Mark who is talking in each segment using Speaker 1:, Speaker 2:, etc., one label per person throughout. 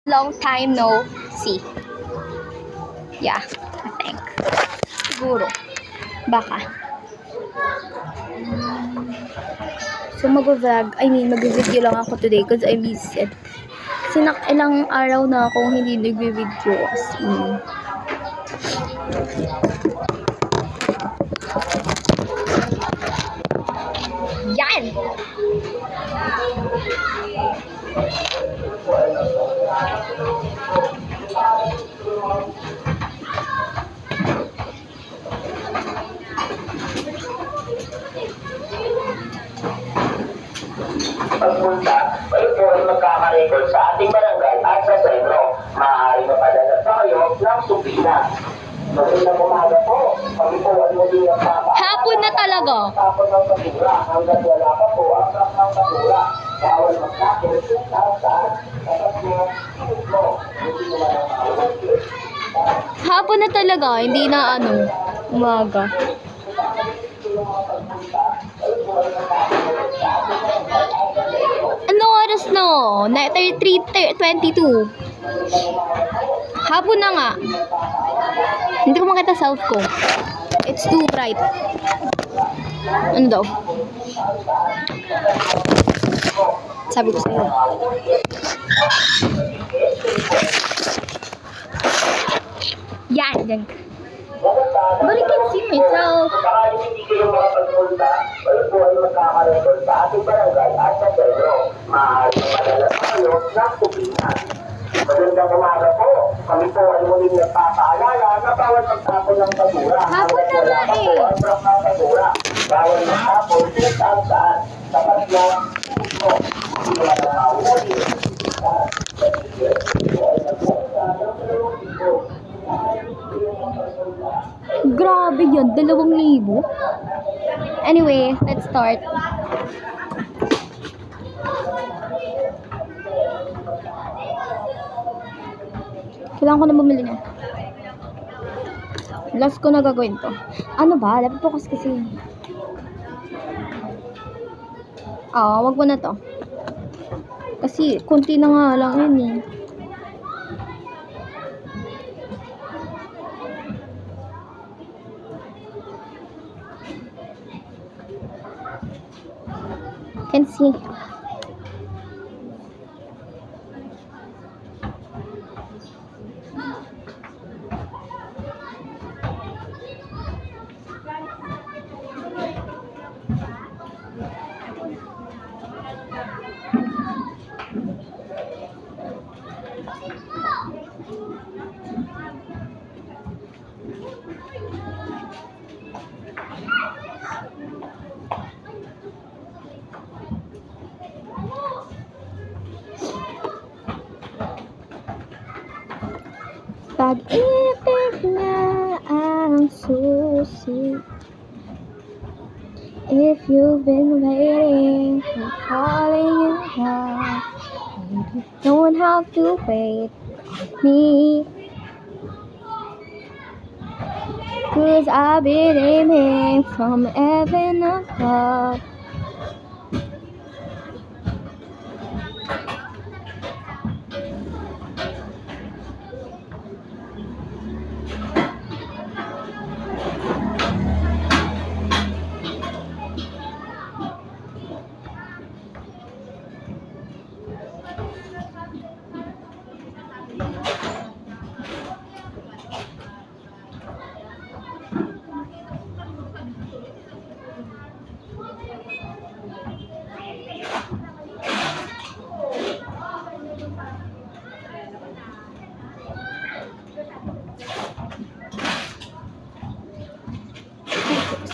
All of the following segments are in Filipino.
Speaker 1: Long time no see. Yeah, I think. Siguro. Baka. So, mag-video lang ako today because I miss it. Kasi ilang araw na akong hindi nag-video. As in. Yan!
Speaker 2: Pagpunta, kayo po ay magkakarecord sa ating barangay at sa sentro. Maaari mapadala tayo ng supina. Magandang umaga po. Kami po ay muling nagpapaalam.
Speaker 1: Hapon na talaga.
Speaker 2: Tapos ng basura hanggang wala pa po ang truck ng basura. Bawal magtapon kung saan dapat mo mo. Hindi naman ang maulit.
Speaker 1: Hapon na talaga, hindi na umaga. Ano oras no? 3:22. Hapon na nga. Hindi ko makita self ko. It's too bright. Ano daw? Sabi ko sa'yo. Yan, yan. But I can see myself.
Speaker 2: Baka hindi kayo makapagpunta, kayo po ay magkakarecord sa ating barangay at sa sentro. Maaari mapadala tayo ng supina. Magandang umaga po. Kami po ay muling nagpapaalala na bawal magtapon ng basura.
Speaker 1: Hapon na nga
Speaker 2: po ang truck ng basura. Bawal magtapon kung saan. Dapat na po. Hindi naman ang maulit.
Speaker 1: Grabe yun, 2,000. Anyway, let's start. Kailangan ko na bumili na. Last ko na gagawin to. Ano ba? Dapat focus kasi. Wag mo na to. Kasi, kunti na nga lang yun eh. Can see. Pag-ibig niya ang susi. If you've been waiting for falling in love, you don't have to wait on me. 'Cause I've been aiming from heaven above.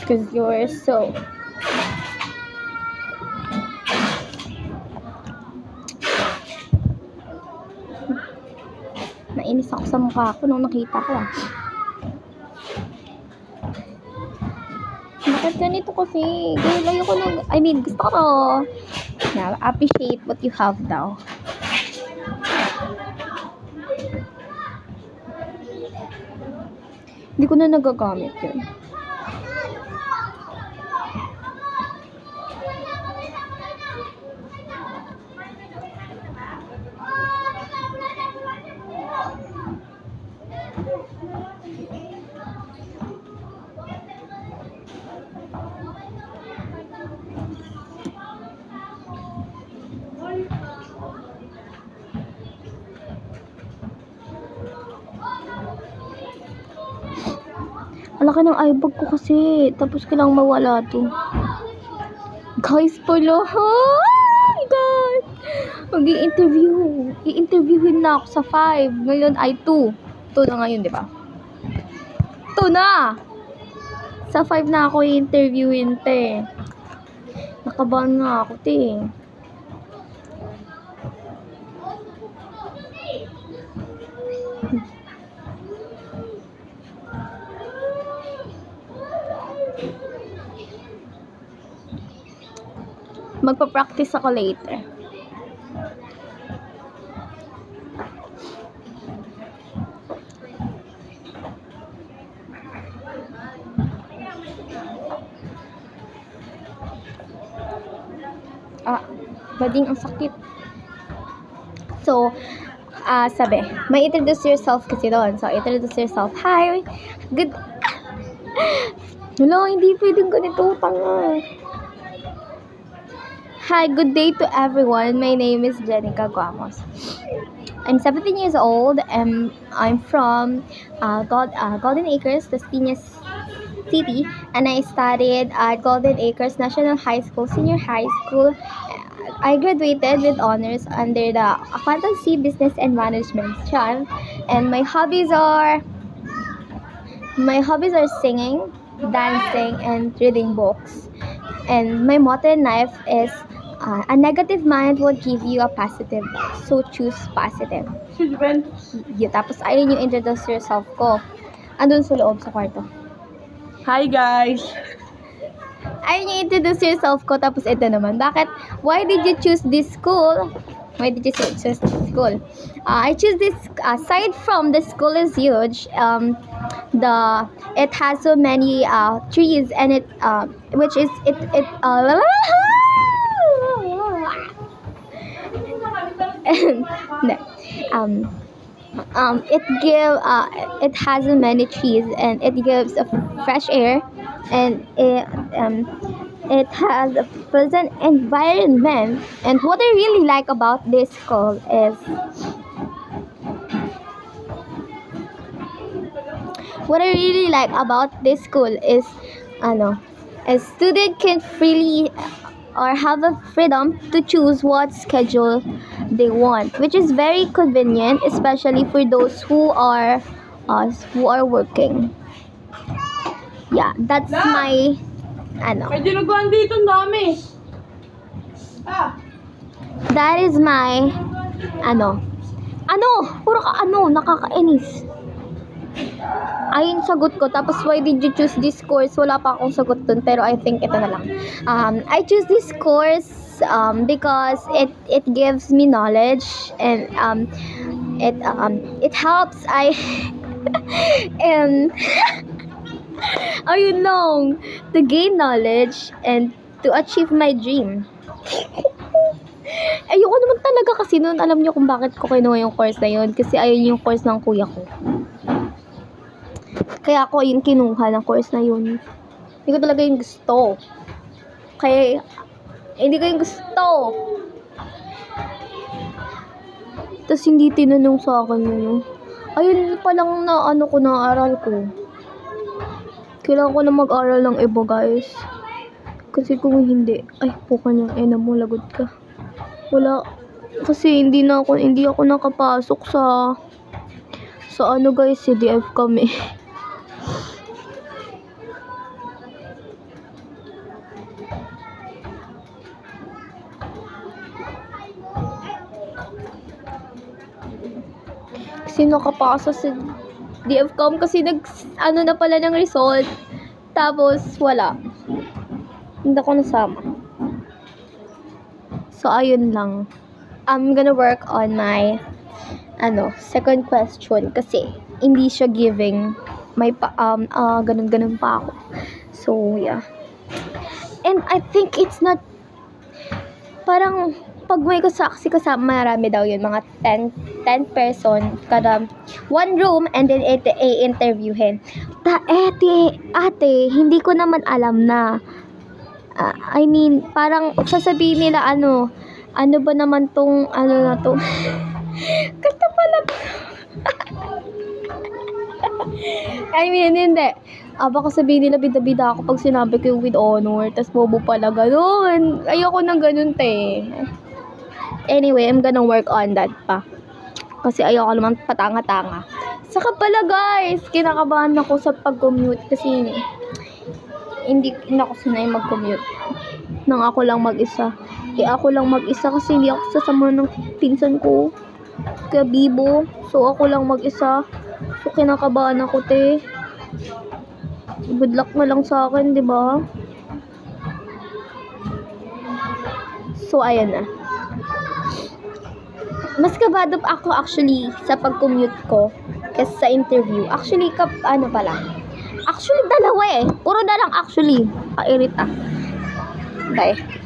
Speaker 1: Because you're so nainis ako sa mukha ko nung nakita ko Bakit ganito kasi? Girl, ayoko gusto ko na appreciate what you have daw. Hindi ko na nagagamit yun. Ang laki ng eye bag ko kasi. Tapos kailangang mawala to. Guys pala. Oh my God! Mag-i-interview. I-interviewin na ako sa 5. Ngayon ay 2. 2 na ngayon, di ba? 2 na! Sa 5 na ako i-interviewin, te. Nakabahan nga ako, te. Magpa-practice ako later. Bading ang sakit. So, sabi, may introduce yourself kasi doon. So, introduce yourself. Hi! Good... Hello, hindi pwedeng ganito. Tanga. Hi, good day to everyone. My name is Jenica Guamos. I'm 17 years old and I'm from Golden Acres, Las Piñas City, and I studied at Golden Acres National High School, Senior High School. I graduated with honors under the Accountancy, Business, and Management stream, and my hobbies are singing, dancing, and reading books. And my motto in life is a negative mind will give you a positive life. So choose positive. Tapos ayun yung introduce yourself ko. Andun sa loob sa kwarto.
Speaker 3: Hi guys!
Speaker 1: Ayun yung introduce yourself ko. Tapos ito naman. Bakit? Why did you choose this school? Why did you choose this school? I choose this aside from the school is huge. It has so many trees and it it has many trees and it gives a fresh air and it has a pleasant environment. And what I really like about this school is a student can freely or have a freedom to choose what schedule they want, which is very convenient, especially for those who are working. Yeah, that's my
Speaker 3: May dinuguan dito, ang dami!
Speaker 1: that is my puro ka nakakainis. Ayun sagot ko. Tapos why did you choose this course? Wala pa akong sagot dun, pero I think ito na lang. I choose this course because it gives me knowledge and it helps and ayun lang, to gain knowledge and to achieve my dream. Ayoko naman talaga kasi noon, alam niyo kung bakit ko kinuha yung course na yun, kasi ayun yung course ng kuya ko. Kaya ako yung kinuha ng course na yun. Hindi ko talaga yung gusto. Kaya hindi ko yung gusto. Tapos hindi tinanong sa akin yun. Ayun pa lang na naaral ko. Kailangan ko na mag-aral ng iba, guys. Kasi kung hindi, ay, pukan yung mo, lagot ka. Wala. Kasi hindi ako nakapasok sa guys, CDF kami. Kasi nakapasa sa DFCOM kasi na pala ng result. Tapos wala. Hindi ako nasama. So ayun lang. I'm gonna work on my second question kasi hindi siya giving. May ganun pa ako. So yeah. And I think it's not parang pag may kasama, marami daw yun, mga 10 person kada one room, and then i-interviewin. Ate, hindi ko naman alam na I mean, parang sasabihin nila ano ba naman tong na to. Kanta pala. I mean, hindi. Baka sabihin nila bida-bida ako pag sinabi ko yung with honor, tas bobo pala ganun. Ayoko ng ganun, te. Anyway, I'm gonna work on that pa. Kasi ayoko naman patanga-tanga. Saka pala guys, kinakabahan ako sa pag-commute kasi hindi ako sanay mag-commute nang ako lang mag-isa. Ako lang mag-isa kasi hindi ako sasama ng pinsan ko. Kaya Bibo. So, ako lang mag-isa. So, kinakabahan ako, te. Good luck na lang sa akin, di ba? So, ayan na. Mas kabado ako actually sa pag-commute ko kasi sa interview. Actually, Actually, dalawa eh. Puro na lang actually. Kairita. Bye.